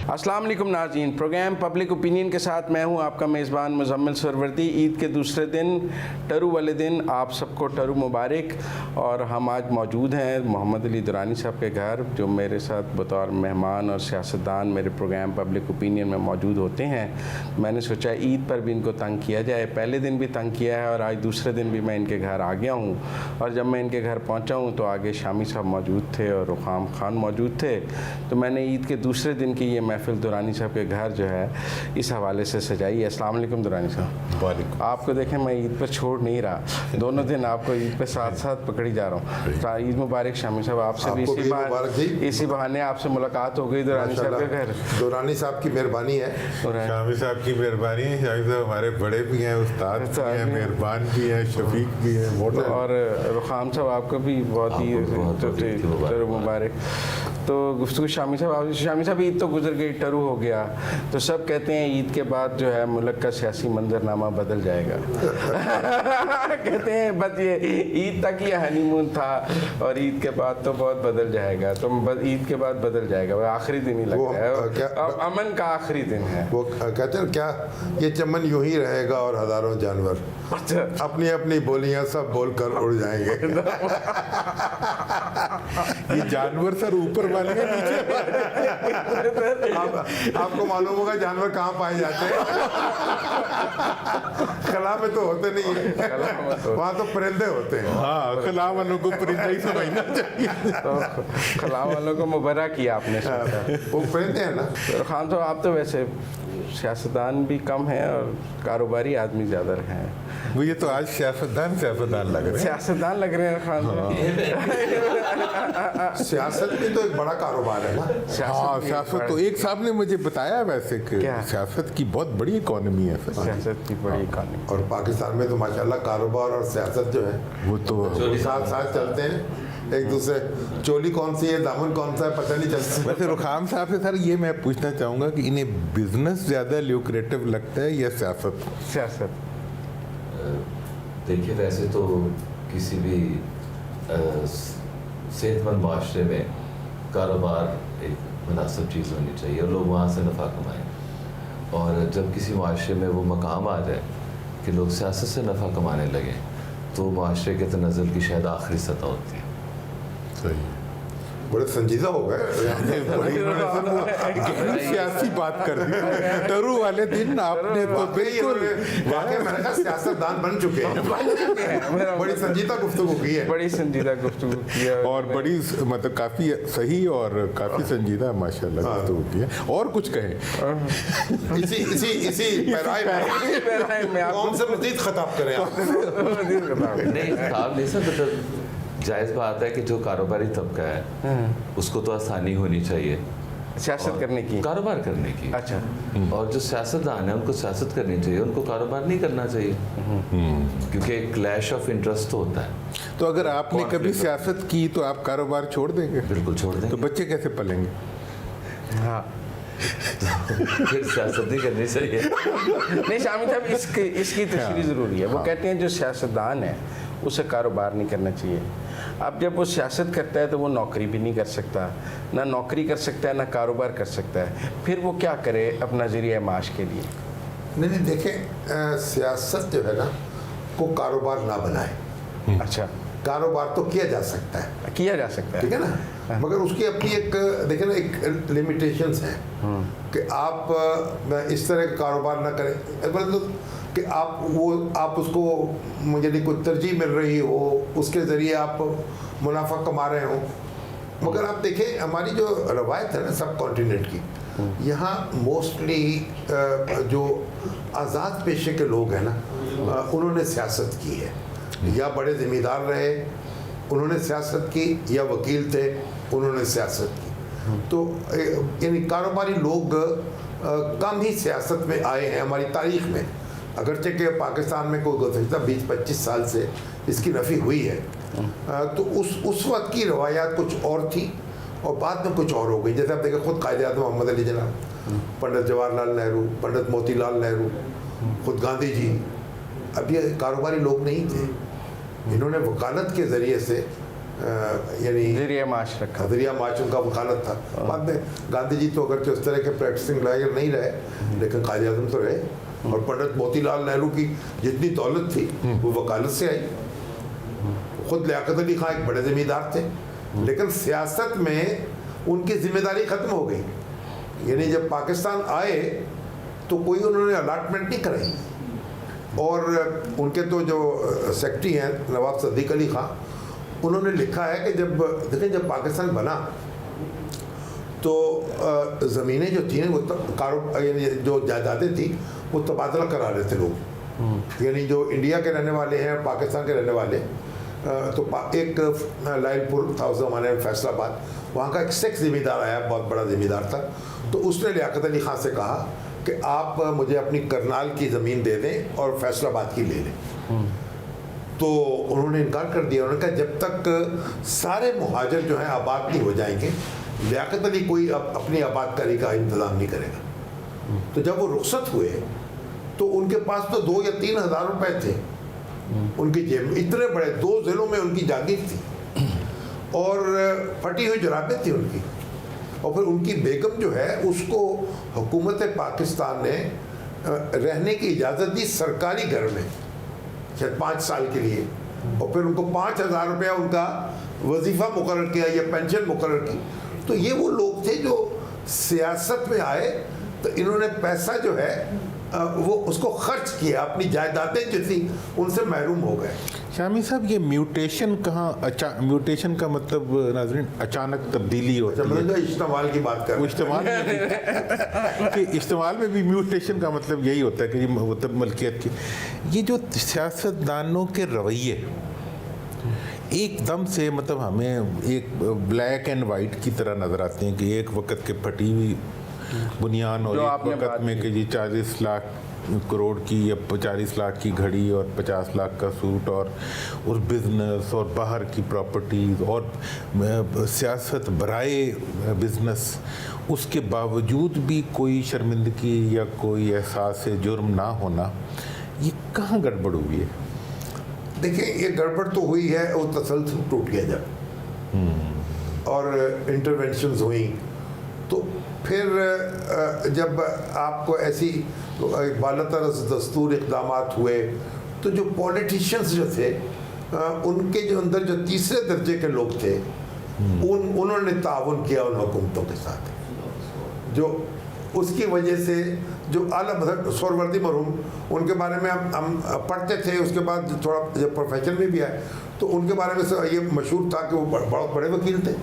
अस्सलाम वालेकुम नाज़रीन, प्रोग्राम पब्लिक ओपिनियन के साथ मैं हूं आपका मेज़बान मुज़म्मिल सरवर्दी। ईद के दूसरे दिन, टरू वाले दिन, आप सबको टरू मुबारक। और हम आज मौजूद हैं मोहम्मद अली दुरानी साहब के घर, जो मेरे साथ बतौर मेहमान और सियासतदान मेरे प्रोग्राम पब्लिक ओपिनियन में मौजूद होते हैं। मैंने सोचा ईद पर भी इनको तंग किया जाए। पहले दिन भी तंग किया है और आज दूसरे दिन भी मैं इनके घर आ गया हूँ। और जब मैं इनके घर पहुँचा हूँ तो आगे शामी साहब मौजूद थे और रुखाम खान मौजूद थे। तो मैंने ईद के दूसरे दिन की ये महफिल दुरानी साहब के घर जो है इस हवाले से सजाई है। अस्सलाम वालेकुम दुरानी साहब। वालेकुम। आपको देखें मैं ईद पर छोड़ नहीं रहा, दोनों दिन आपको ईद पे साथ साथ पकड़ी जा रहा हूँ। तो ईद मुबारक शामी साहब, आपसे भी इसी बहाने आपसे मुलाकात हो गई दुरानी साहब के घर। दुरानी साहब की मेहरबानी है, शामी साहब की मेहरबानी है। शामी साहब हमारे बड़े भी हैं, उस्ताद भी हैं, मेहरबान भी हैं, शफीक भी हैं, और रुखाम साहब आपको भी बहुत ही मुबारक। तो गुफ्तगू शामी साहब ईद तो गुजर गई, टरू हो गया, तो सब कहते हैं ईद के बाद जो है मुल्क का सियासी मंजरनामा बदल जाएगा। कहते हैं बस ये ईद तक ये हनीमून था और ईद के बाद तो बहुत बदल जाएगा। तो ईद के बाद बदल जाएगा, वो आखिरी दिन ही लग रहा है, अब अमन का आखिरी दिन है। वो कहते हैं क्या, ये चमन यूं ही रहेगा और हजारों जानवर अपनी अपनी बोलियां सब बोलकर उड़ जाएंगे। ये जानवर सर ऊपर वाले हैं, नीचे आपको मालूम होगा जानवर कहाँ पाए जाते हैं? खला में तो होते नहीं है, वहाँ तो परिंदे होते हैं। हाँ, खला वालों को परिंदा ही समझना चाहिए। तो खला वालों को मुबारक किया आपने। वो परिंदे हैं ना। खान तो आप तो वैसे सियासतदान भी कम हैं और कारोबारी आदमी ज़्यादा रहे हैं। वो ये तो आज सियासतदान लग रहे हैं। सियासतदान लग रहे हैं खान। सियासत भी तो एक बड़ा कारोबार है ना। हाँ, सियासत तो एक साहब ने मुझे बताया वैसे कि सियासत की बहुत बड़ी इकॉनमी है। सियासत की बड़ी इकॉनमी। और पाकिस्तान में तो माशाल्लाह कारोबार और सियासत जो है वो तो साथ साथ चलते हैं। एक दूसरे चोली कौन सी है, दामन कौन सा है, पता नहीं चलता। वैसे रुखाम साहब से सर ये मैं पूछना चाहूँगा कि इन्हें बिजनेस ज़्यादा ल्यूक्रेटिव लगता है या सियासत? सियासत देखिए, वैसे तो किसी भी सेहतमंद माशरे में कारोबार एक मुनासिब चीज़ होनी चाहिए और लोग वहाँ से नफ़ा कमाएं। और जब किसी माशरे में वो मकाम आ जाए कि लोग सियासत से नफ़ा कमाने लगें तो माशरे के तनज़्ज़ुल की शायद आखिरी सतह होती है। सही, बड़े संजीदा हो गए। सियासी बात कर दी टरू वाले दिन आपने तो बिल्कुल मैंने कहा सियासतदान बन चुके हैं। बड़ी संजीदा गुफ्तगू की है, बड़ी संजीदा गुफ्तगू की है और बड़ी मतलब काफ़ी सही और काफ़ी संजीदा माशाल्लाह गुफ्तगू की है। और कुछ कहें इसी पैराए में कौन से मजीद खिताब करें आप? नहीं, खिताब नहीं सर, जायज़ बात है कि जो कारोबारी तबका है उसको तो आसानी होनी चाहिए सियासत करने की, कारोबार करने की। अच्छा। और जो सियासतदान है उनको सियासत करनी चाहिए, उनको कारोबार नहीं करना चाहिए, क्योंकि एक क्लैश ऑफ इंटरेस्ट तो होता है। तो अगर आपने कभी सियासत की तो आप कारोबार छोड़ देंगे? बिल्कुल छोड़ देंगे। तो बच्चे कैसे पलेंगे? हाँ, फिर सियासत नहीं करनी चाहिए। नहीं शामी साहब, इसकी तशरीह ज़रूरी है। वो कहते हैं जो सियासतदान है उसे कारोबार नहीं करना चाहिए। अब जब वो सियासत करता है तो वो नौकरी भी नहीं कर सकता, ना नौकरी कर सकता है ना कारोबार कर सकता है। फिर वो क्या करे अपना ज़रिया माश के लिए? नहीं देखें, सियासत जो है ना को कारोबार ना बनाए। अच्छा, कारोबार तो किया जा सकता है, किया जा सकता है, ठीक है ना, मगर उसकी अपनी एक देखें ना एक लिमिटेशंस हैं कि आप इस तरह का कारोबार ना करें, मतलब कि आप उसको मुझे नहीं कोई तरजीह मिल रही हो, उसके ज़रिए आप मुनाफा कमा रहे हो। मगर आप देखें हमारी जो रवायत है ना सब कॉन्टिनेंट की, यहाँ मोस्टली जो आज़ाद पेशे के लोग हैं ना उन्होंने सियासत की है, या बड़े ज़िम्मेदार रहे उन्होंने सियासत की, या वकील थे उन्होंने सियासत की। तो यानी कारोबारी लोग कम ही सियासत में आए हैं हमारी तारीख़ में, अगरचे कि पाकिस्तान में कोई गुज़श्ता 20-25 साल से इसकी नफ़ी हुई है। तो उस वक्त की रवायात कुछ और थी और बाद में कुछ और हो गई। जैसे आप देखें खुद कायदे-ए-आज़म मोहम्मद अली जिन्ना, पंडित जवाहरलाल नेहरू, पंडित मोतीलाल नेहरू, खुद गांधी जी, अब ये कारोबारी लोग नहीं थे। इन्होंने वकालत के ज़रिए से यानी ज़रिया माश रखा। ज़रिया माश उनका वकालत था। बाद में गांधी जी तो अगर उस तरह के प्रैक्टिसिंग लॉयर नहीं रहे, लेकिन कायद आज़म तो रहे। और पंडित मोतीलाल नेहरू की जितनी दौलत थी वो वकालत से आई। खुद लियाकत अली खां एक बड़े ज़मींदार थे, लेकिन सियासत में उनकी जिम्मेदारी ख़त्म हो गई। यानी जब पाकिस्तान आए तो कोई उन्होंने अलॉटमेंट नहीं कराई। और उनके तो जो सेक्रेटरी हैं नवाब सदीक अली खां, उन्होंने लिखा है कि जब पाकिस्तान बना तो ज़मीनें जो थी वो यानी जो जायदादें थी वो तबादला करा रहे थे लोग। यानी जो इंडिया के रहने वाले हैं, पाकिस्तान के रहने वाले, तो एक लाइलपुर था उस ज़माने में, फैसलाबाद, वहाँ का एक सिख ज़मींदार आया, बहुत बड़ा ज़मींदार था। तो उसने लियाकत अली खां से कहा कि आप मुझे अपनी करनाल की ज़मीन दे दें और फैसलाबाद की ले लें। तो उन्होंने इनकार कर दिया। उन्होंने कहा जब तक सारे मुहाजिर जो हैं आबाद नहीं हो जाएंगे, लियाकत अली कोई अपनी आबादकारी का इंतज़ाम नहीं करेगा। तो जब वो रुखसत हुए तो उनके पास तो 2 या 3 हज़ार रुपये थे उनकी जेब में। इतने बड़े 2 ज़िलों में उनकी जागीर थी और फटी हुई जुराबें थी उनकी। और फिर उनकी बेगम जो है उसको हुकूमत पाकिस्तान ने रहने की इजाज़त दी सरकारी घर में, शायद 5 साल के लिए। और फिर उनको 5,000 रुपया उनका वजीफ़ा मुकर्रर किया या पेंशन मुकर्रर की। तो ये वो लोग थे जो सियासत में आए तो इन्होंने पैसा जो है वो उसको खर्च किया, अपनी जायदादें जो थी उनसे महरूम हो गए। शामी साहब, ये म्यूटेशन म्यूटेशन का मतलब नाज़रीन अचानक तब्दीली होती है। इस्तेमाल की बात कर, इस्तेमाल कि इस्तेमाल में भी म्यूटेशन का मतलब यही होता है कि मतलब मलकियत की ये जो सियासतदानों के रवैये एकदम से मतलब हमें एक ब्लैक एंड वाइट की तरह नज़र आते हैं कि एक वक्त के फटी हुई बुनियान और एक वक्त में कि जी 40 लाख करोड़ की या 40 लाख की घड़ी और 50 लाख का सूट और बिज़नेस और बाहर की प्रॉपर्टीज़ और सियासत बराए बिज़नेस, उसके बावजूद भी कोई शर्मिंदगी या कोई एहसास जुर्म ना होना, ये कहाँ गड़बड़ हुई है? देखिए, ये गड़बड़ तो हुई है, वो तसलसल टूट गया जब और इंटरवेंशंस हुई। तो फिर जब आपको ऐसी बालातर दस्तूर इक़दामात हुए तो जो पॉलिटिशियंस जो थे उनके जो अंदर जो तीसरे दर्जे के लोग थे उन्होंने ताउन किया उन हुकूमतों के साथ, जो उसकी वजह से जो आला मतलब सोहरावर्दी मरहूम, उनके बारे में हम पढ़ते थे। उसके बाद थोड़ा जब प्रोफेशन में भी आए तो उनके बारे में ये मशहूर था कि वो बहुत बड़े वकील थे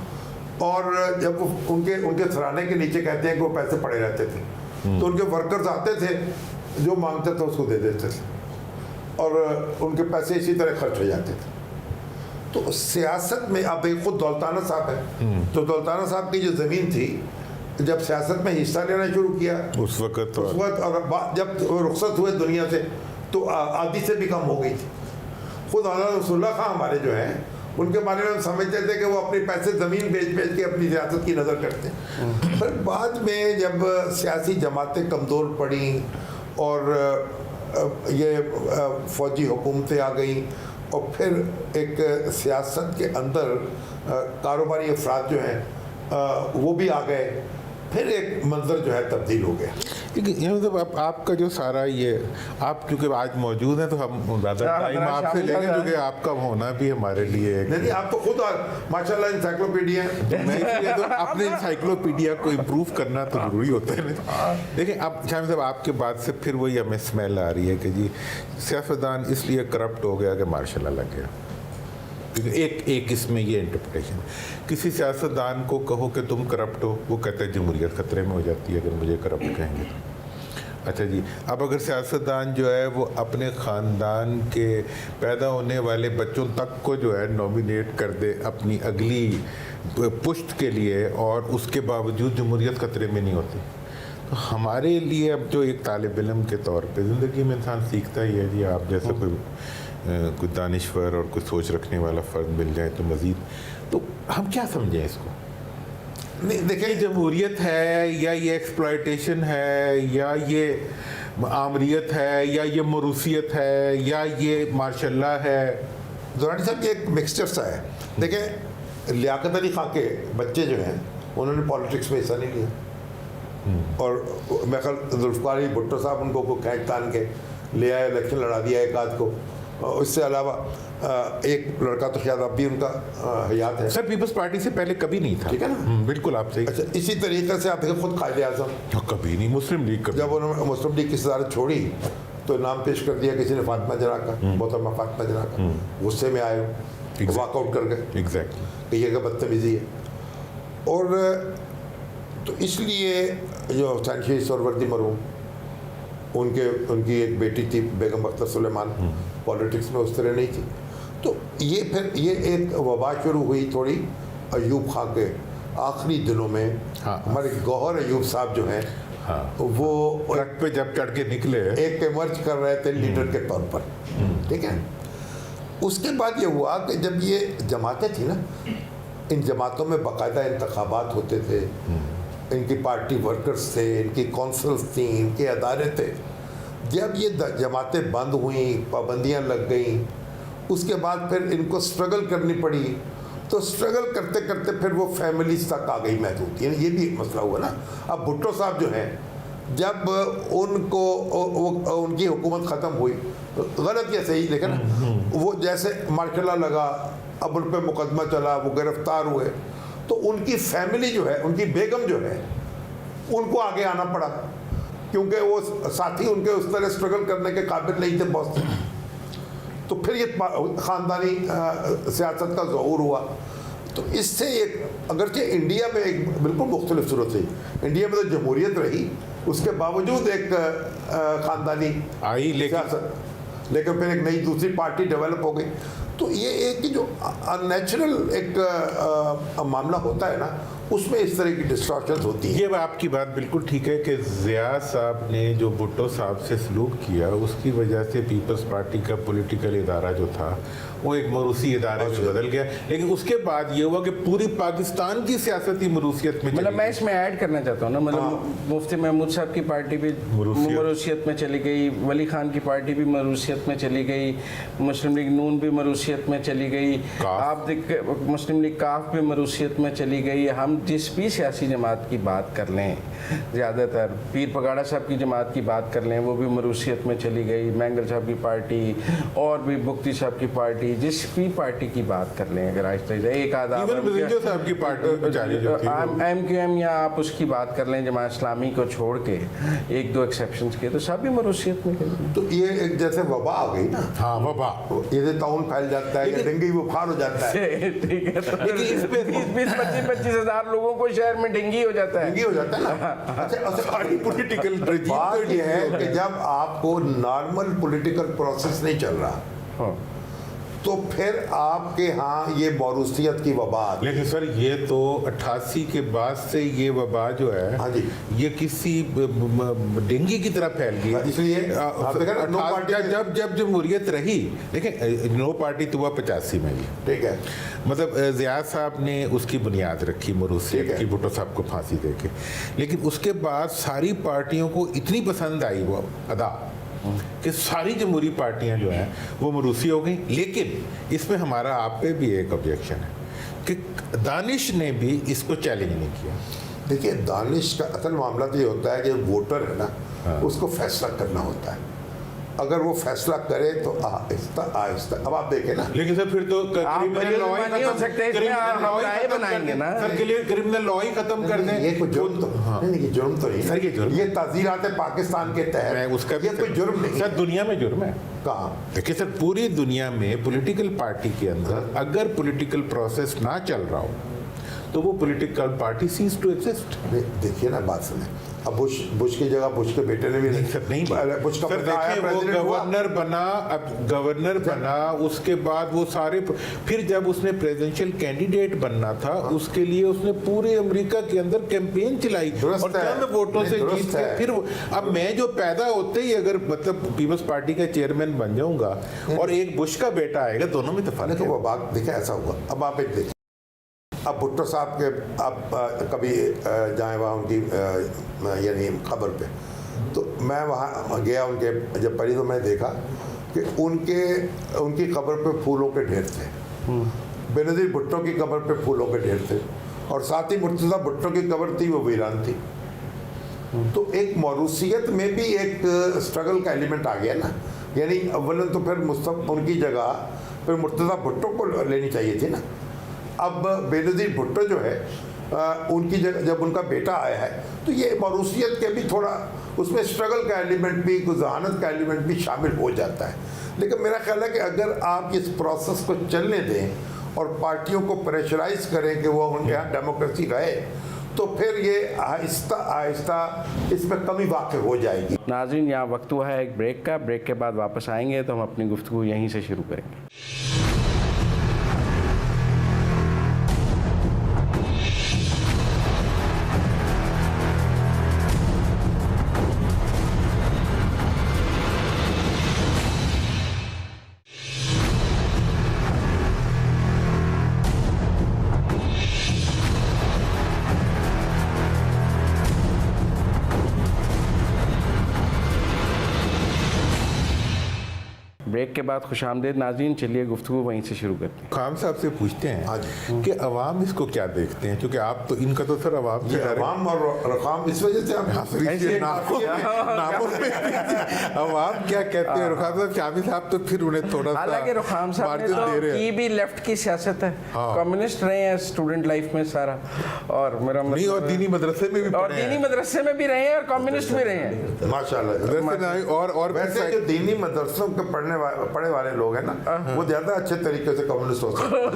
और जब वो उनके सराहने के नीचे कहते हैं कि वो पैसे पड़े रहते थे तो उनके वर्कर्स आते थे, जो मांगते थे उसको दे देते थे और उनके पैसे इसी तरह खर्च हो जाते थे। तो सियासत में आप देखिए, खुद दौलताना साहब है, तो दौलताना साहब की जो ज़मीन थी जब सियासत में हिस्सा लेना शुरू किया उस वक्त और जब रुखसत हुए दुनिया से तो आधी से भी कम हो गई थी। खुद हज़रत रसूलुल्लाह खां हमारे जो हैं उनके बारे में हम समझते थे कि वो अपने पैसे ज़मीन बेच के अपनी सियासत की नज़र करते हैं। फिर बाद में जब सियासी जमातें कमज़ोर पड़ी और ये फ़ौजी हुकूमतें आ गई और फिर एक सियासत के अंदर कारोबारी अफराद जो हैं वो भी आ गए, फिर एक मंजर जो है तब्दील हो गया। ये मतलब आपका जो सारा ये आप क्योंकि आज मौजूद हैं तो हम ज़्यादा टाइम आपसे लेंगे क्योंकि आपका होना भी हमारे लिए नहीं, आप तो खुद माशाल्लाह इंसाइक्लोपीडिया हैं। मैं इसलिए तो अपने इंसाइक्लोपीडिया को इम्प्रूव करना तो ज़रूरी होता है ना। देखिए, अब शामी साहब आपके बाद से फिर वही हमें स्मेल आ रही है कि जी सियासतदान इसलिए करप्ट हो गया कि मार्शल लॉ लग गया। एक इसमें ये इंटरप्रिटेशन, किसी सियासतदान को कहो कि तुम करप्ट हो, वो कहते हैं जमहूरियत खतरे में हो जाती है अगर मुझे करप्ट कहेंगे तो। अच्छा जी, अब अगर सियासतदान जो है वो अपने ख़ानदान के पैदा होने वाले बच्चों तक को जो है नॉमिनेट कर दे अपनी अगली पुश्त के लिए और उसके बावजूद जमहूरियत खतरे में नहीं होती, तो हमारे लिए अब जो एक तालिब इल्म के तौर पे ज़िंदगी में इंसान सीखता ही है जी, आप जैसा कोई दानिश्वर और कुछ सोच रखने वाला फ़र्द मिल जाए तो मज़ीद, तो हम क्या समझें इसको? नहीं देखिए, जमहूरियत है या ये एक्सप्लॉयटेशन है या ये आमरीत है या ये मरूसियत है या ये मार्शल लॉ है? दुरानी साहब ये एक मिक्सचर सा है। देखें, लियाकत अली खां के बच्चे जो हैं उन्होंने पॉलिटिक्स में हिस्सा नहीं लिया, और मैं ख्याल जुल्फ़िकार अली भुट्टो साहब उनको को खींच तान के ले आए, इलेक्शन लड़ा दिया एक आध को। और इससे अलावा एक लड़का तो शायद अब भी उनका हयात है। सर पीपल्स पार्टी से पहले कभी नहीं था। ठीक है ना? बिल्कुल आप सही। अच्छा, इसी तरीके से आप देखिए खुद कायदे आज़म कभी नहीं, मुस्लिम लीग कभी। जब उन्होंने मुस्लिम लीग की सदारत छोड़ी तो नाम पेश कर दिया किसी ने फातिमा जरा का, मोहतरमा फातिमा जरा का, गुस्से में आए, वॉकआउट कर गए। एग्जैक्टली। कि ये बदतमीजी है। और तो इसलिए जो हुसैन शहीद सरवर्दी मरहूम, उनकी एक बेटी थी बेगम अख्तर सुलेमान, पॉलिटिक्स में उस तरह नहीं थी। तो ये फिर ये एक वबा शुरू हुई थोड़ी अयूब खां के आखिरी दिनों में। हाँ। हमारे गौहर अयूब साहब जो हैं, हाँ। वो ट्रक पे जब चढ़ के निकले एक इमर्ज कर रहे थे लीडर के तौर पर। ठीक है। उसके बाद ये हुआ कि जब ये जमातें थी ना, इन जमातों में बाकायदा इंतखाबात होते थे, इनकी पार्टी वर्कर्स थे, इनकी कौंसल्स थी, इनके अदारे थे। जब ये जमातें बंद हुई, पाबंदियां लग गई, उसके बाद फिर इनको स्ट्रगल करनी पड़ी। तो स्ट्रगल करते करते फिर वो फैमिलीज तक आ गई महदूद, यानी ये भी एक मसला हुआ ना। अब भुट्टो साहब जो हैं, जब उनको उनकी हुकूमत ख़त्म हुई, गलत या सही लेकिन वो जैसे मार्शल लगा, अब उन पर मुकदमा चला, वो गिरफ्तार हुए, तो उनकी फैमिली जो है, उनकी बेगम जो है, उनको आगे आना पड़ा, क्योंकि वो साथी उनके उस तरह स्ट्रगल करने के काबिल नहीं थे बॉस। तो फिर ये ख़ानदानी सियासत का ज़हूर हुआ। तो इससे एक अगरचे इंडिया में एक बिल्कुल मुख्तलिफ सूरत थी। इंडिया में तो जमहूरियत रही, उसके बावजूद एक ख़ानदानी आई, लेकिन फिर एक नई दूसरी पार्टी डेवलप हो गई। तो ये एक जो अननेचुरल एक मामला होता है ना, उसमें इस तरह की डिस्ट्रैक्शंस होती हैं। ये आपकी बात बिल्कुल ठीक है कि ज़िया साहब ने जो भुट्टो साहब से सलूक किया, उसकी वजह से पीपल्स पार्टी का पॉलिटिकल इदारा जो था वो एक मरूसी इदारे में बदल गया। लेकिन उसके बाद ये हुआ कि पूरी पाकिस्तान की सियासती मरूसियत में, मतलब मैं इसमें ऐड करना चाहता हूँ ना, मतलब मुफ्ती महमूद साहब की पार्टी भी मरूसियत में चली गई, वली खान की पार्टी भी मरूसियत में चली गई, मुस्लिम लीग नून भी मरूसियत में चली गई, आप देख मुस्लिम लीग काफ भी मरूसियत में चली गई। हम जिस भी सियासी जमात की बात कर लें, ज़्यादातर पीर पगाड़ा साहब की जमात की बात कर लें, वो भी मरूसियत में चली गई, मैंगल साहब की पार्टी और भी बुख्ती साहब की पार्टी, जिस भी पार्टी की बात कर लें, अगर आज तक एक आधा साहब की पार्टी MQM या आप उसकी बात कर लें, जमात इस्लामी को छोड़ के एक दो एक्सेप्शंस के, तो सब भी मरूसियत में गए। तो ये एक जैसे वबा आ गई ना। हाँ, वबा, ये ताउन फैल जाता है, डेंगू बुखार हो जाता है। ठीक है, तो 20-25 हज़ार लोगों को शहर में डेंगू हो जाता है। डेंगू हो जाता है ना। अच्छा, सारी पॉलिटिकल बात ये है कि जब आपको नॉर्मल पॉलिटिकल प्रोसेस नहीं चल रहा, तो फिर आपके यहाँ ये मौरूसियत की वबा आती है। लेकिन सर ये तो 88 के बाद से ये वबा जो है, हाँ जी, ये किसी डेंगू की तरह फैल गई। इसलिए जब जमहूरियत रही, देखिए नो पार्टी तो हुआ 85 में ही, ठीक है, मतलब ज़िया साहब ने उसकी बुनियाद रखी मरूसियत की, भुट्टो साहब को फांसी देके। लेकिन उसके बाद सारी पार्टियों को इतनी पसंद आई वो अदा कि सारी जमहूरी पार्टियां जो हैं वो मरूसी हो गई। लेकिन इसमें हमारा आप पे भी एक ऑब्जेक्शन है कि दानिश ने भी इसको चैलेंज नहीं किया। देखिए, दानिश का असल मामला तो ये होता है कि वोटर है ना, उसको फैसला करना होता है। अगर वो फैसला करे तो आहिस्ता आहिस्ता, अब आप देखें ना। लेकिन सर फिर तो क्रिमिनल लॉ ही हो सकते हैं, इसमें आप राय बनाएंगे ना सर, के लिए क्रिमिनल लॉ ही खत्म कर दें। ये कोई जुर्म तो नहीं, ये जुर्म तो नहीं सर, ये जुर्म, ये ताज़ीरात पाकिस्तान के तहत उसका ये कोई जुर्म नहीं सर, दुनिया में जुर्म है। कहाँ? देखिए सर, पूरी दुनिया में पॉलिटिकल पार्टी के अंदर अगर पॉलिटिकल प्रोसेस ना चल रहा हो तो वो political party ceases to exist. देखिए ना, बात सुने, अब बुश की जगह बुश के बेटे ने भी नहीं बुश का सर, देखिए वो गवर्नर बना, अब गवर्नर बना, उसके बाद वो सारे, फिर जब उसने प्रेसिडेंशियल कैंडिडेट बनना था, उसके लिए उसने पूरे अमेरिका के अंदर कैंपेन चलाई और चंद वोटों से जीत के फिर अब मैं जो पैदा होते ही अगर मतलब पीपल्स पार्टी का चेयरमैन बन जाऊंगा और एक बुश का बेटा आएगा, दोनों में तो फर्क है। वो बात देखिए, ऐसा हुआ। अब आप एक देखिए, अब भुट्टो साहब के आप कभी जाएं वहाँ उनकी यानी खबर पे, तो मैं वहाँ गया उनके, जब पढ़ी तो मैं देखा कि उनकी खबर पे फूलों के ढेर थे। बेनज़ीर भुट्टो की कब्र पे फूलों के ढेर थे, और साथ ही मुर्तज़ा भुट्टो की कब्र थी वो वीरान थी। तो एक मौरूसियत में भी एक स्ट्रगल का एलिमेंट आ गया ना, यानी अव्वलन तो फिर मुस्तफ़ा उनकी जगह फिर मुर्तज़ा भुट्टो को लेनी चाहिए थी ना। अब बेनज़ीर भुट्टो जो है उनकी जगह जब उनका बेटा आया है तो ये मौरूसियत के भी थोड़ा उसमें स्ट्रगल का एलिमेंट भी, जहानत का एलिमेंट भी शामिल हो जाता है। लेकिन मेरा ख्याल है कि अगर आप इस प्रोसेस को चलने दें और पार्टियों को प्रेशराइज करें कि वो उनके यहाँ डेमोक्रेसी रहे, तो फिर ये आहिस्ता आहिस्ता इसमें कमी वाक़ई हो जाएगी। नाज़रीन, यहाँ वक्त हुआ है एक ब्रेक का। ब्रेक के बाद वापस आएंगे तो हम अपनी गुफ्तगू यहीं से शुरू करेंगे। ब्रेक के बाद खुशामदीद नाज़रीन, चलिए गुफ्तगू वहीं से शुरू करते हैं। खान साहब से पूछते हैं कि अवाम इसको क्या देखते हैं, क्योंकि आप तो इनका तो सर अवाम से अवाम और रकाम इस वजह से आप अवाम क्या कहते हैं। रुखाम साहब, शामी साहब तो फिर उन्हें थोड़ा सा, हालांकि रुखाम साहब ने तो की भी लेफ्ट की सियासत है, कम्युनिस्ट रहे हैं स्टूडेंट लाइफ में सारा, और मेरा नहीं, और दीनी मदरसे में भी, और दीनी मदरसे में भी रहे हैं और कम्युनिस्ट भी रहे हैं माशाल्लाह। और वैसे जो दीनी मदरसों के पढ़े वाले लोग हैं ना, वो ज्यादा अच्छे तरीके से कम्युनिस्ट हो सकते हैं।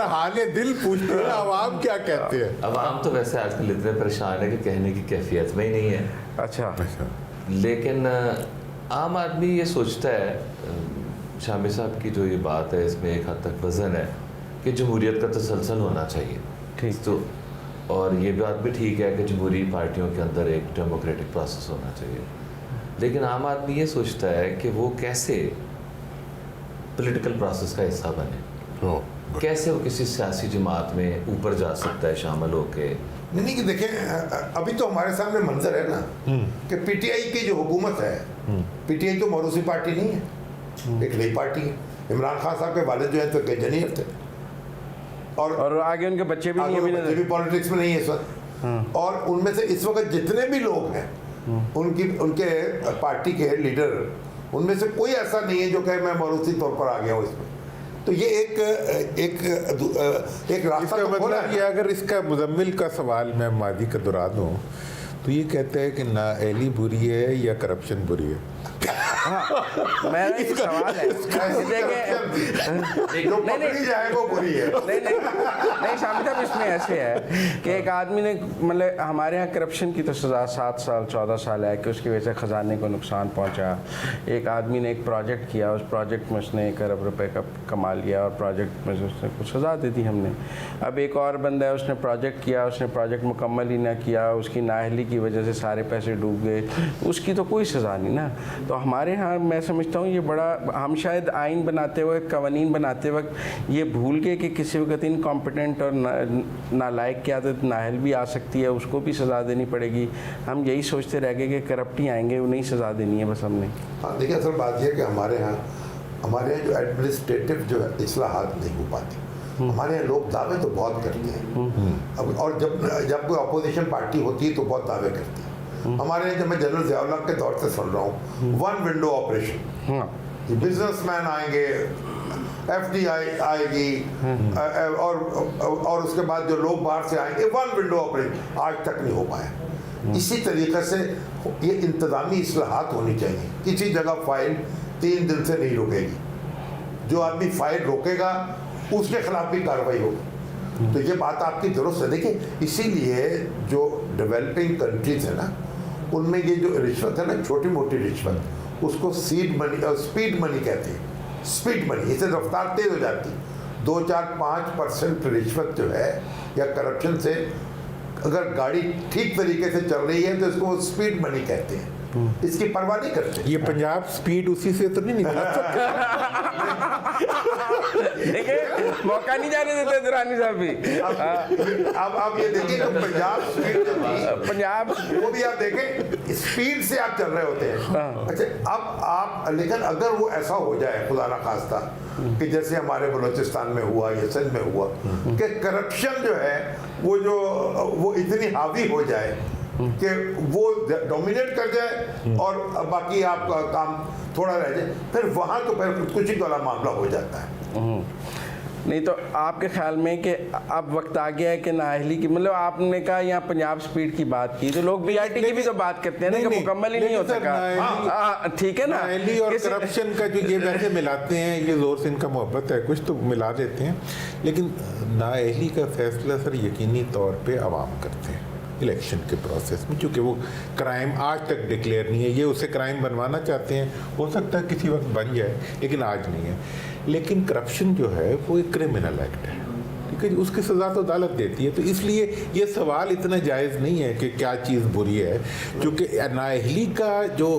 हाले दिल पूछते हैं अवाम क्या कहते हैं। अवाम तो वैसे आजकल इतने परेशान है कि कहने की कैफियत में ही नहीं है। अच्छा, लेकिन आम आदमी ये सोचता है, शामी साहब की जो ये बात है इसमें एक हद तक वजन है कि जमहूरियत का तसलसल होना चाहिए। ठीक, तो और ये बात भी ठीक है कि जमहूरी पार्टियों के अंदर एक डेमोक्रेटिक प्रोसेस होना चाहिए। लेकिन आम आदमी ये सोचता है कि वो कैसे पॉलिटिकल प्रोसेस का हिस्सा बने, कैसे वो किसी सियासी जमात में ऊपर जा सकता है शामिल होके। नहीं कि देखें, अभी तो हमारे सामने मंजर है ना कि पीटीआई की जो हुकूमत है, पीटीआई तो मौरूसी पार्टी नहीं है, एक नई पार्टी है। इमरान खान साहब के वालिद जो है तो इंजीनियर थे, और आगे उनके बच्चे भी नहीं, भी पॉलिटिक्स में नहीं है इस वक्त। और उनमें से इस वक्त जितने भी लोग हैं उनके पार्टी के लीडर, उनमें से कोई ऐसा नहीं है जो कहे मैं मौरूसी तौर पर आ गया हूँ इसमें। तो ये एक रास्ता तो खोला है। ये अगर इसका मुजम्मिल का सवाल मैं माजी का दोहरा दूँ तो ये कहते हैं कि ना एली बुरी है या करप्शन बुरी है। मेरा एक सवाल है, नहीं शामिल साहब, इसमें ऐसे है कि एक आदमी ने, मतलब हमारे यहाँ करप्शन की तो सज़ा 7 साल 14 साल है कि उसकी वजह से ख़जाने को नुकसान पहुँचा। एक आदमी ने एक प्रोजेक्ट किया, उस प्रोजेक्ट में उसने 1 अरब रुपए का कमा लिया और प्रोजेक्ट में उसने कुछ सज़ा दे दी हमने। अब एक और बंदा है, उसने प्रोजेक्ट किया, उसने प्रोजेक्ट मुकम्मल ही ना किया, उसकी नाअहली की वजह से सारे पैसे डूब गए, उसकी तो कोई सज़ा नहीं ना। तो हमारे यहाँ मैं समझता हूँ ये बड़ा, हम शायद आइन बनाते वक्त, कवानीन बनाते वक्त ये भूल गए कि किसी वक्त इनकॉम्पिटेंट और नालायक की आदत नाअहल भी आ सकती है, उसको भी सज़ा देनी पड़ेगी। हम यही सोचते रह गए कि करप्ट ही आएंगे, उन्हें सज़ा देनी है बस हमने। हाँ देखिए, असल बात यह है कि हमारे यहाँ जो एडमिनिस्ट्रेटिव जो है इस्लाहात नहीं हो पाती। हमारे यहाँ लोग दावे तो बहुत करते हैं, अब और जब कोई अपोजिशन पार्टी होती है तो बहुत दावे करती है। हमारे यहाँ जब मैं जनरल ज़ियाउल हक के दौर से सुन रहा हूँ, 1 विंडो ऑपरेशन, बिजनेसमैन आएंगे, FDI आएगी, और उसके बाद जो लोग बाहर से आएंगे, 1 विंडो ऑपरेशन आज तक नहीं हो पाया। इसी तरीके से ये इंतज़ामी इस्लाहात होनी चाहिए। किसी जगह फाइल 3 दिन से नहीं रुकेगी, जो आदमी फाइल रोकेगा उसके खिलाफ भी कार्रवाई होगी। तो ये बात आपकी दुरुस्त है। देखिए, इसीलिए जो डेवलपिंग कंट्रीज है ना, उनमें ये जो रिश्वत है ना, छोटी मोटी रिश्वत, उसको सीड मनी और स्पीड मनी कहते हैं। स्पीड मनी, इससे रफ्तार तेज हो जाती है। 2, 4, 5% रिश्वत जो है या करप्शन से अगर गाड़ी ठीक तरीके से चल रही है तो इसको स्पीड मनी कहते हैं। इसकी परवाह नहीं करते। ये पंजाब स्पीड उसी से तो नहीं निकला? देखिए मौका नहीं जाने देते दुरानी साहब भी। अब आप ये देखिए कि पंजाब स्पीड जो थी, पंजाब वो भी आप देखें स्पीड से आप चल रहे होते हैं। अच्छा अब आप, लेकिन अगर वो ऐसा हो जाए खुदा ना खास्ता कि जैसे हमारे बलूचिस्तान में हुआ या सिंध में हुआ कि करप्शन जो है वो इतनी हावी हो जाए कि वो डोमिनेट कर जाए और बाकी आपका काम थोड़ा रह जाए, फिर वहाँ तो फिर खुदकुशी वाला मामला हो जाता है। नहीं तो आपके ख्याल में कि अब वक्त आ गया है कि नाअहली की, मतलब आपने कहा यहाँ पंजाब स्पीड की बात की, तो लोग बीआरटी की भी तो बात करते हैं ना कि मुकम्मल ही नहीं हो सका। ठीक है ना, नाअहली और करप्शन का जो ये वैसे मिलाते हैं, ये जोर से इनका मोहब्बत है, कुछ तो मिला देते हैं, लेकिन नाअहली का फैसला सर यकीनी तौर पे अवाम करते हैं इलेक्शन के प्रोसेस में, क्योंकि वो क्राइम आज तक डिक्लेयर नहीं है। ये उसे क्राइम बनवाना चाहते हैं, हो सकता है किसी वक्त बन जाए, लेकिन आज नहीं है। लेकिन करप्शन जो है वो एक क्रिमिनल एक्ट है, ठीक है, उसकी सज़ा तो अदालत देती है। तो इसलिए ये सवाल इतना जायज़ नहीं है कि क्या चीज़ बुरी है, क्योंकि नाअहली का जो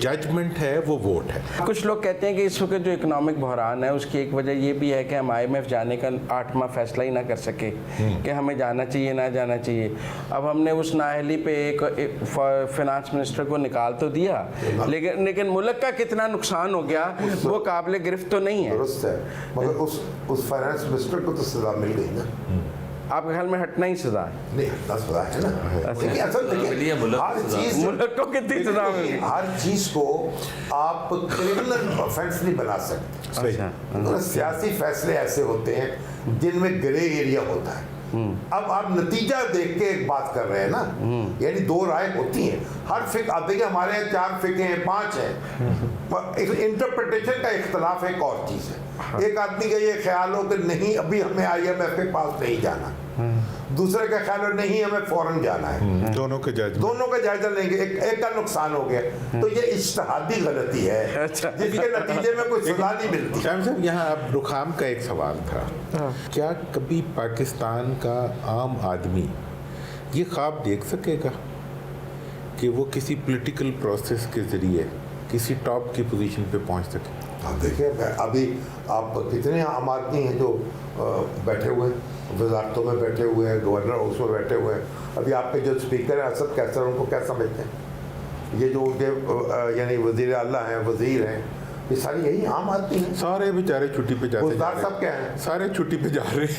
जजमेंट है वो वोट है। कुछ लोग कहते हैं कि इस वक्त जो इकोनॉमिक बहरान है उसकी एक वजह ये भी है कि हम IMF जाने का 8वां फैसला ही ना कर सके कि हमें जाना चाहिए ना जाना चाहिए। अब हमने उस नाअहली पे एक फाइनेंस मिनिस्टर को निकाल तो दिया, लेकिन मुल्क का कितना नुकसान हो गया वो काबिल गिरफ्त तो नहीं है। दुरुस्त है, मगर उस फाइनेंस मिनिस्टर को तो सजा मिल गई ना। आपके ख्याल में हटना ही सजा है? नहीं, हटना सजा है ना। देखिए असल देखिए हर चीज, मुल्क को कितनी सजा मिली? हर चीज को आप क्रिमिनल ऑफेंस नहीं बना सकते। अच्छा। तो सियासी फैसले ऐसे होते हैं जिनमें ग्रे एरिया होता है। अब आप नतीजा देख के एक बात कर रहे हैं ना, यानी दो राय होती हैं। हर फिक, आप देखिए हमारे यहाँ 4 फिक्र हैं, 5 हैं, इंटरप्रिटेशन का इख्तलाफ एक और चीज़ है। एक आदमी का ये ख्याल हो कि नहीं अभी हमें IMF के पास नहीं जाना, दूसरे का ख्याल हो नहीं हमें फौरन जाना है। दोनों का जायजा लेंगे, एक का नुकसान हो गया, तो ये इज्तिहादी गलती है जिसके नतीजे में कोई सजा नहीं मिलती। शाम साहब, यहाँ अब रुखाम का एक सवाल था, क्या कभी पाकिस्तान का आम आदमी ये ख्वाब देख सकेगा कि वो किसी पॉलिटिकल प्रोसेस के ज़रिए किसी टॉप की पोजीशन पे पहुंच सके? आप देखिए अभी आप कितने आम आदमी हैं जो बैठे हुए हैं, वजारतों में बैठे हुए हैं, गवर्नर हाउस में बैठे हुए हैं। अभी आपके जो स्पीकर हैं असद कैसर, उनको क्या समझते हैं? ये जो उनके यानी वज़ीर आला हैं, वज़ीर हैं, ये सारी यही आम आदमी हैं। सारे बेचारे छुट्टी पे जाते बुज़दार साहब क्या हैं? सारे छुट्टी पे जा रहे हैं।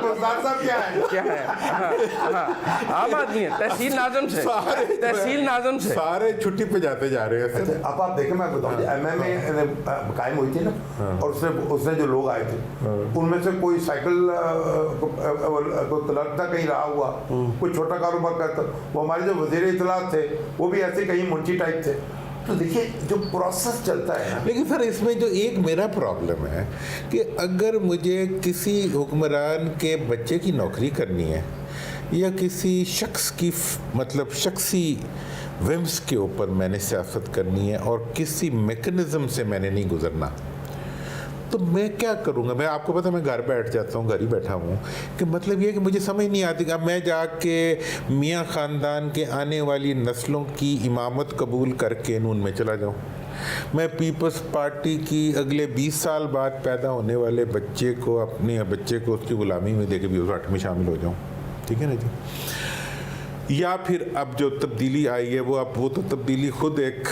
बुज़दार साहब क्या हैं? क्या है? आम आदमी है, तहसील नाज़म से, तहसील नाज़म से सारे छुट्टी पे जाते जा रहे हैं। अच्छा, अब आप देखें, मैं बताऊँ MMA कायम हुई थी ना, और उसने जो लोग आए थे उनमें से कोई साइकिल को तलकता कहीं रहा हुआ, कोई छोटा कारोबार करता, वो हमारे जो वज़ीर इत्तलात थे वो भी ऐसे कहीं मुंशी टाइप थे। तो देखिए जो प्रोसेस चलता है ना। लेकिन सर इसमें जो एक मेरा प्रॉब्लम है कि अगर मुझे किसी हुक्मरान के बच्चे की नौकरी करनी है या किसी शख्स की मतलब शख्सी विम्स के ऊपर मैंने सियासत करनी है और किसी मैकेनिज्म से मैंने नहीं गुजरना, तो मैं क्या करूँगा? मैं आपको पता, मैं घर बैठ जाता हूँ, घर ही बैठा हूँ, कि मतलब ये कि मुझे समझ नहीं आती। अब मैं जाके मियाँ ख़ानदान के आने वाली नस्लों की इमामत कबूल करके नून में चला जाऊँ, मैं पीपल्स पार्टी की अगले 20 साल बाद पैदा होने वाले बच्चे को, अपने बच्चे को उसकी ग़ुलामी में दे के भी उस हट में शामिल हो जाऊँ, ठीक है ना जी? या फिर अब जो तब्दीली आई है वो तो तब्दीली खुद एक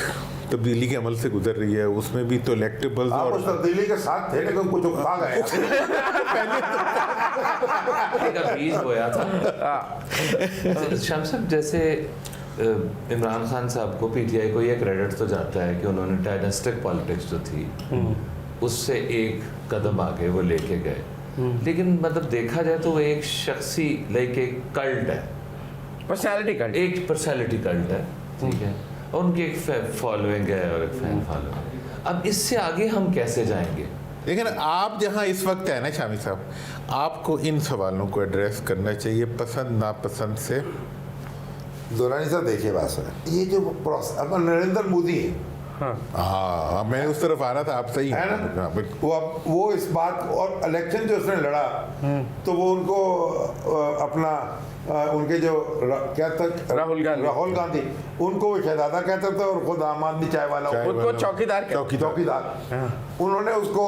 तब्दीली के अमल से गुजर रही है, उसमें भी तो इलेक्टेबल्स आप उस तब्दीली के साथ थे, लेकिन कुछ उकता गए। बीज बोया था। शाम साहब, जैसे इमरान खान साहब को, PTI को ये क्रेडिट तो जाता है कि उन्होंने डायनेस्टिक पॉलिटिक्स जो थी उससे एक कदम आगे वो लेके गए, लेकिन मतलब देखा जाए तो वो एक शख्सी लाइक एक कल्ट है, पर्सनैलिटी कल्ट, एक पर्सनैलिटी कल्ट है, ठीक है, और उनकी एक फॉलोइंग है और एक फैन फॉलोइंग। अब इससे आगे हम कैसे जाएंगे? लेकिन आप जहाँ इस वक्त है ना शामी साहब, आपको इन सवालों को एड्रेस करना चाहिए पसंद नापसंद से। दुरानी साहब देखिए बात सुने, ये जो प्रोसेस, अब नरेंद्र मोदी हाँ मैं उस तरफ आ रहा था, आप सही है हैं। ना? हाँ, बिल्कुल। वो इस बात और इलेक्शन जो उसने लड़ा तो वो उनको अपना उनके जो क्या था, राहुल गांधी उनको वो शहजादा कहता था और खुद आम आदमी चाय वाला चाय खुद को चौकीदार चौकीदार। उन्होंने उसको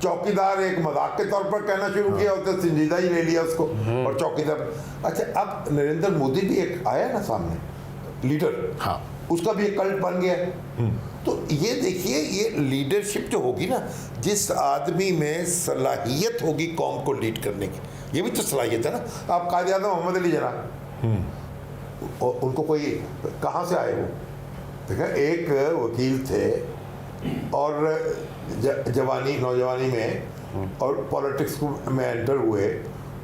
चौकीदार एक मजाक के तौर पर कहना शुरू किया, उसने संजीदा ही ले लिया उसको और चौकीदार। अच्छा, अब नरेंद्र मोदी भी एक आया ना सामने लीडर, हाँ उसका भी एक कल्ट बन गया है। तो ये देखिए, ये लीडरशिप जो होगी ना, जिस आदमी में सलाहियत होगी कौम को लीड करने की, ये भी तो सलाहियत है ना। आप कायदे आज़म मोहम्मद अली जना, उनको कोई कहाँ से आए वो? देखा, एक वकील थे और नौजवानी में और पॉलिटिक्स में एंटर हुए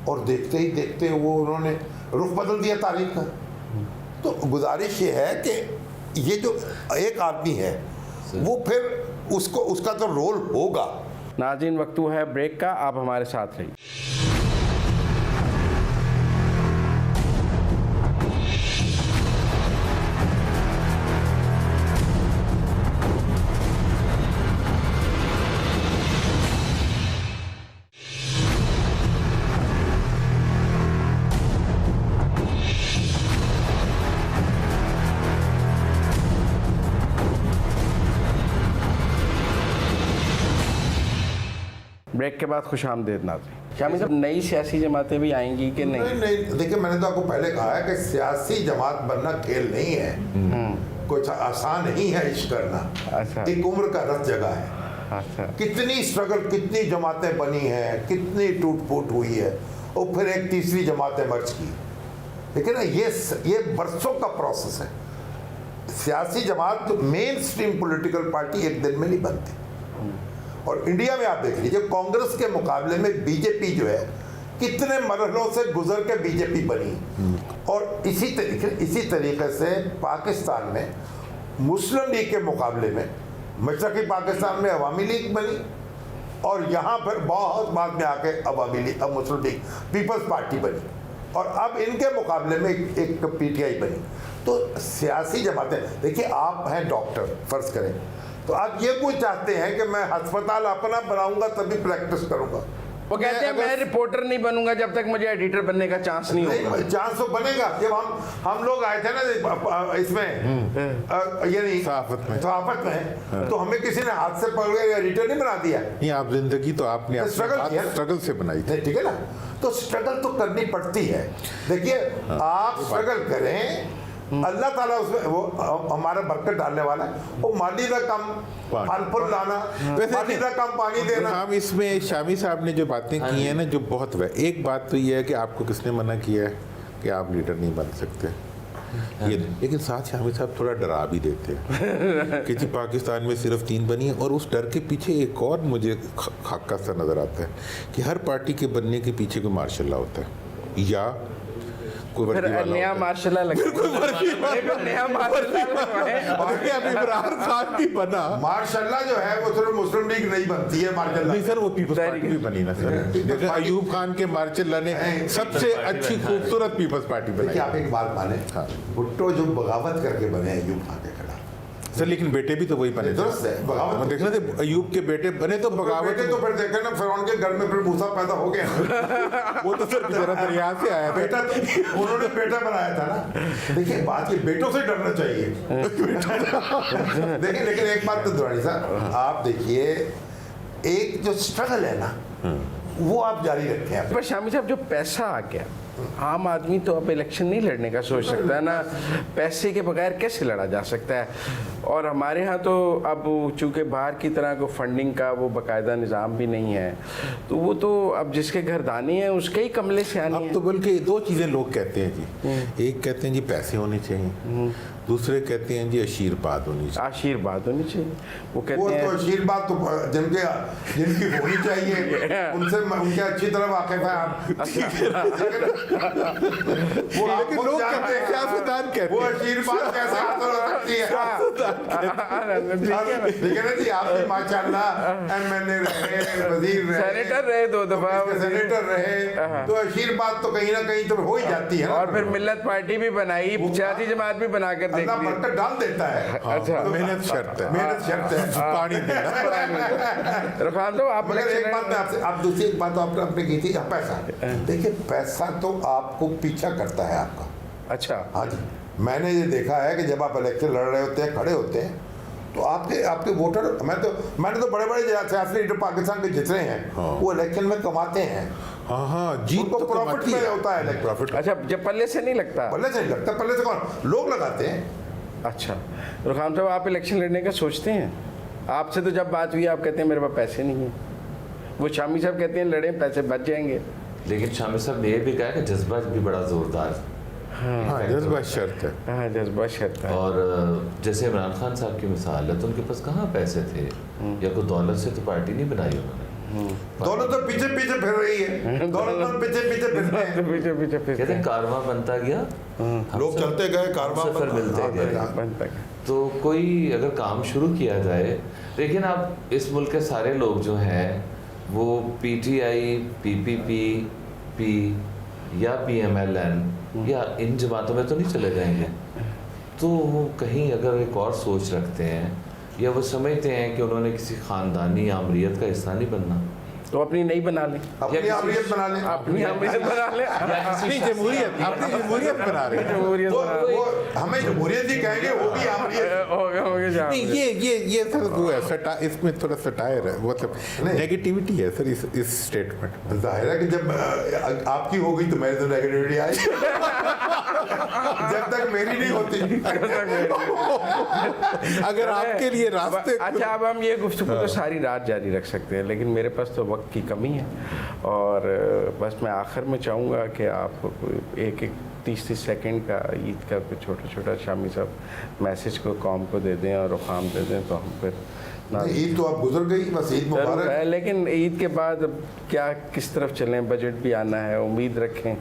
और देखते ही देखते वो उन्होंने रुख बदल दिया तारीख का। तो गुजारिश ये है कि ये जो एक आदमी है वो फिर उसका तो रोल होगा। नाज़रीन, वक्त हुआ है ब्रेक का, आप हमारे साथ रहिए। ब्रेक के बाद खुश आमदीद नाज़रीन। शामी साहब, नई सियासी जमातें भी आएंगी कि नहीं? नहीं, देखिए, मैंने तो आपको पहले कहा है कि सियासी जमात बनना खेल नहीं है, कुछ आसान नहीं है इश्क करना। अच्छा। एक उम्र का रस जगह है। अच्छा। कितनी स्ट्रगल, कितनी जमातें बनी हैं, कितनी टूट फूट हुई है, और फिर एक तीसरी जमात मर्ज की। लेकिन ना ये बरसों का प्रोसेस है। सियासी जमात, मेन स्ट्रीम पॉलिटिकल पार्टी एक दिन में नहीं बनती। और इंडिया में आप देख लीजिए, कांग्रेस के मुकाबले में बीजेपी जो है कितने मरहलों से गुजर के बीजेपी बनी। और इसी तरीके से पाकिस्तान में मुस्लिम लीग के मुकाबले में मशरक़ी पाकिस्तान में अवामी लीग बनी, और यहाँ पर बहुत बाद में आके अवामी लीग, अब मुस्लिम लीग पीपल्स पार्टी बनी, और अब इनके मुकाबले में एक पीटीआई बनी। तो सियासी जमातें, देखिए, आप हैं डॉक्टर फर्ज करें, तो आप ये कोई चाहते हैं कि मैं अस्पताल अपना बनाऊंगा तभी प्रैक्टिस करूंगा? वो कहते हैं मैं रिपोर्टर नहीं बनूंगा जब तक मुझे एडिटर बनने का चांस नहीं होगा। चांस तो बनेगा। जब हम लोग आए थे ना इसमें, ये नहीं सहाफत में, तो हमें किसी ने हाथ से पकड़ के एडिटर नहीं बना दिया। नहीं, आप जिंदगी तो आपने स्ट्रगल से बनाई थी। ठीक है ना, तो स्ट्रगल तो करनी पड़ती है। देखिए, आप स्ट्रगल करें, अल्लाह ताला उसमें वो हमारा बरकत डालने वाला है। वो माली का कम फल फूल लाना, माली का कम पानी देना। हम इसमें शामी साहब ने जो बातें की हैं ना, जो बहुत एक बात तो ये है कि आपको किसने मना किया है कि आप लीडर नहीं बन सकते, ये, लेकिन साथ शामी साहब थोड़ा डरा भी देते हैं कि जी पाकिस्तान में सिर्फ 3 बनी है। और उस डर के पीछे एक और मुझे खाका सा नज़र आता है कि हर पार्टी के बनने के पीछे कोई मार्शल लॉ होता है या फिर नया मार्शल लॉ इमरान खान भी बना। मार्शल लॉ जो है वो सिर्फ मुस्लिम लीग नहीं बनती है मार्शल लॉ। नहीं सर, वो पीपल्स पार्टी भी बनी ना सर। देखिए, अयूब खान के मार्शल लॉ ने सबसे अच्छी खूबसूरत पीपल्स पार्टी बनाई। आप एक बात माने, भुट्टो जो बगावत करके बने अयूब खान के खिलाफ सर, लेकिन बेटे भी तो वही बने। दुरुस्त है, बगावत देखना थे, अयूब के बेटे बने तो बगावत। बेटे तो फिर देखे ना, फिरौन के घर में फिर मूसा पैदा हो गया। वो तो सर बेचारा दरिया से आया था। बेटा, उन्होंने बेटा बनाया था ना। देखिए, बात ये बेटों से डरना चाहिए। देखिए, लेकिन एक बात तो दुरानी साहब, आप देखिए, एक जो स्ट्रगल है ना, वो आप जारी रखें। पर शामी साहब, जो पैसा आ गया, आम आदमी तो अब इलेक्शन नहीं लड़ने का सोच सकता है ना, पैसे के बगैर कैसे लड़ा जा सकता है। और हमारे यहाँ तो अब चूँकि बाहर की तरह को फंडिंग का वो बाकायदा निज़ाम भी नहीं है, तो वो तो अब जिसके घर दानी है उसके ही कमले से आनी है। अब तो बल्कि 2 चीज़ें लोग कहते हैं जी। एक कहते हैं जी पैसे होने चाहिए, दूसरे कहते हैं जी आशीर्वाद होनी चाहिए। आशीर्वाद होनी चाहिए, वो कहते वो हैं तो आशीर्वाद तो जिनकी होनी चाहिए उनसे उनके अच्छी तरह वाकिफ है आप। वो लेकिन आपको लोग जानते हैं, सियासतदान कहते वो हैं। आशीर्वाद कैसे हासिल हो सकती है? ठीक है ना जी, आप भी माशाल्लाह एमएलए रहे, वजीर रहे, सेनेटर रहे 2 दफा, सेनेटर रहे, तो आशीर्वाद तो कहीं ना कहीं तो हो ही जाती है ना। और फिर मिल्लत पार्टी भी बनाई, सियासी जमात भी बनाकर देख अल्लाह ली। बरकत डाल देता है। अच्छा। मेहनत शर्त है, मेहनत शर्त है। पानी देना। रुखान साहब आप मगर एक इलेक्शन बात मैं आपसे, आप दूसरी एक बात आपने की थी, पैसा। देखिए पैसा तो आपको पीछा करता है आपका। अच्छा, हाँ जी, मैंने ये देखा है कि जब आप इलेक्शन लड़ रहे होते हैं, खड़े होते हैं, तो आपके वोटर, मैंने तो बड़े बड़े सियासी लीडर पाकिस्तान के जितने हैं, वो इलेक्शन में कमाते हैं। हाँ, जीत उनको तो प्रॉफिट कमाती में है। होता है इलेक्शन। प्रॉफिट। अच्छा, जब पल्ले से नहीं लगता। पल्ले से नहीं लगता, पल्ले से कौन लोग लगाते हैं। अच्छा, रुखान साहब आप इलेक्शन लड़ने का सोचते हैं? आपसे तो जब बात हुई आप कहते हैं मेरे पास पैसे नहीं हैं, वो शामी साहब कहते हैं लड़े पैसे बच जाएंगे। लेकिन शामिर साहब ने ये भी कहा कि जज्बा भी बड़ा जोरदार हाँ, जज्बा शर्त है। हाँ, जज्बा शर्त है। और जैसे इमरान खान साहब की मिसाल है, तो उनके पास कहाँ पैसे थे, या कोई दौलत से तो पार्टी नहीं बनाई उन्होंने। दौलत तो पीछे पीछे फिर रही है, दौलत तो पीछे पीछे फिरते हैं। पीछे पीछे कहते हैं कारवां बनता गया, लोग चलते गए, कारवां हमसे फिर मिलते गए। बनता है। तो कोई अगर काम शुरू किया जाए, लेकिन अब इस मुल्क के सारे लोग जो हैं वो पीटीआई, पीपीपी, पी या पीएमएलएन या इन जमातों में तो नहीं चले जाएंगे। तो वो कहीं अगर एक और सोच रखते हैं, या वो समझते हैं कि उन्होंने किसी ख़ानदानी आमरीत का हिस्सा नहीं बनना, तो अपनी नहीं बना लें, अपनी आमरीत बना लें, अपनी अमीर बना लें, अपनी जमहूरियत बना रहे हैं। जमहूरियत बना लें। वो हमें जमहूरियत ही कहेंगे, वो भी आमरीत। हो गया जहाँ नहीं, ये सर वो है, इसमें थोड़ा सटायर है, मतलब नेगेटिविटी है सर इस स्टेटमेंट। जाहिर है कि जब आपकी होगी तो मेरी तो नेगेटिविटी आएगी। जब तक मेरी नहीं होती। अगर आपके लिए रास्ते अच्छा, अब हम ये गुफ्तगू तो सारी रात जारी रख सकते हैं, लेकिन मेरे पास तो वक्त की कमी है, और बस मैं आखिर में चाहूँगा कि आप एक 30-30 सेकंड का ईद का कुछ छोटा छोटा शामी साहब मैसेज को कौम को दे दें और रुखाम दे दें, तो हम फिर ईद तो अब गुजर गई, बस ईद मुबारक है। लेकिन ईद के बाद अब क्या किस तरफ चलें? बजट भी आना है, उम्मीद रखें।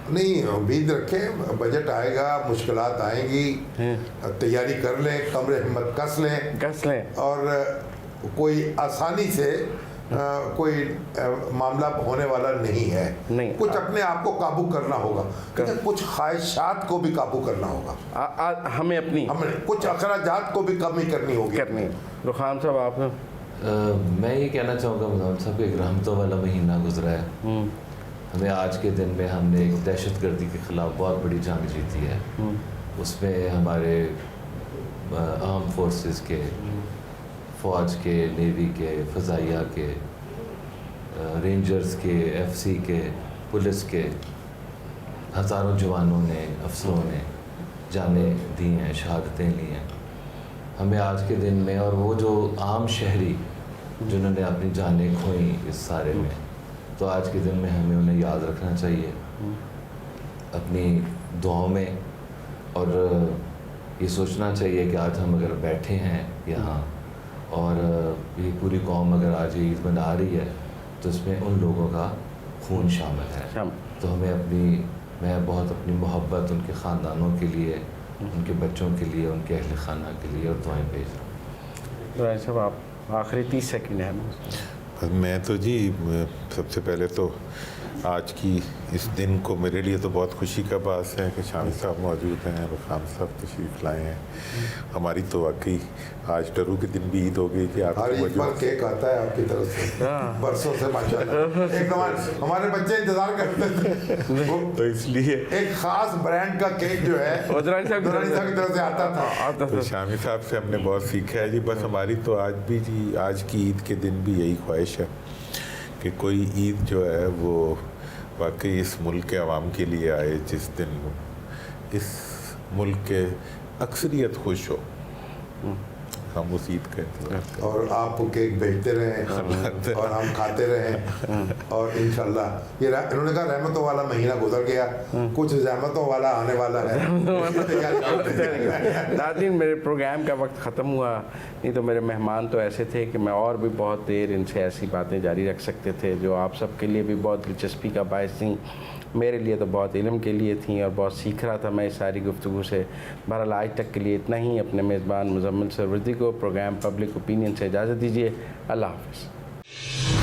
नहीं, उम्मीद रखें, बजट आएगा, मुश्किलात आएंगी, तैयारी कर लें, कमरे हिम्मत कस लें, और कोई आसानी से कोई मामला होने वाला नहीं है। नहीं, कुछ अपने आप को काबू करना होगा, कुछ ख्वाहिशात को भी काबू करना होगा। हमें कुछ अखराजात को भी कमी करनी होगी। रुखान साहब आप? मैं ये कहना चाहूँगा मुजाम साहब, एक रहमतों वाला महीना गुजरा है। हमें आज के दिन में हमने एक दहशत गर्दी के ख़िलाफ़ बहुत बड़ी जंग जीती है। उसमें हमारे आर्म फोर्सेस के, फ़ौज के, नेवी के, फ़ज़ाइया के, रेंजर्स के, एफसी के, पुलिस के हज़ारों जवानों ने, अफसरों ने जानें दी हैं, शहादतें ली हैं। हमें आज के दिन में, और वो जो आम शहरी जिन्होंने अपनी जानें खोई इस सारे में, तो आज के दिन में हमें उन्हें याद रखना चाहिए अपनी दुआओं में, और ये सोचना चाहिए कि आज हम अगर बैठे हैं यहाँ और ये पूरी कौम अगर आज ईद मना रही है, तो इसमें उन लोगों का खून शामिल है। तो हमें मैं बहुत अपनी मोहब्बत उनके ख़ानदानों के लिए, उनके बच्चों के लिए, उनके अहल खाना के लिए और दुआएं भेज रहा हूँ। साहब आप आखिरी 30 सेकंड है। मैं तो जी सबसे पहले तो आज की इस दिन को, मेरे लिए तो बहुत खुशी का बात है कि शामी साहब मौजूद हैं, रुखान साहब तशरीफ़ लाए हैं। हमारी तो वाकई आज टरू के दिन भी ईद हो गई कि आपको पर केक आता है आपकी तरफ से बरसों से माशाल्लाह। एक हमारे बच्चे इंतजार करते थे, तो इसलिए एक खास ब्रांड का केक जो है दुरानी साहब की तरफ से आता था। तो शामी साहब से हमने बहुत सीखा है जी। बस हमारी तो आज भी जी, आज की ईद के दिन भी यही ख्वाहिश है कि कोई ईद जो है वो वाकई इस मुल्क के अवाम के लिए आए, जिस दिन इस मुल्क के अक्सरियत खुश हो। हम उस ईद का इंतजार और आप केक भेजते रहें और हम खाते रहें और इंशाल्लाह ये इन्होंने कहा रहमतों वाला महीना गुजर गया, कुछ रहमतों वाला आने वाला है। नाज़रीन, मेरे प्रोग्राम का वक्त ख़त्म हुआ, नहीं तो मेरे मेहमान तो ऐसे थे कि मैं और भी बहुत देर इनसे ऐसी बातें जारी रख सकते थे जो आप सबके लिए भी बहुत दिलचस्पी का बायस थी, मेरे लिए तो बहुत इल्म के लिए थी और बहुत सीख रहा था मैं इस सारी गुफ्तगू से। बहरहाल आज तक के लिए इतना ही। अपने मेज़बान मुज़म्मिल सरवरदी को प्रोग्राम पब्लिक ओपिनियन से इजाज़त दीजिए। अल्लाह हाफ़िज़।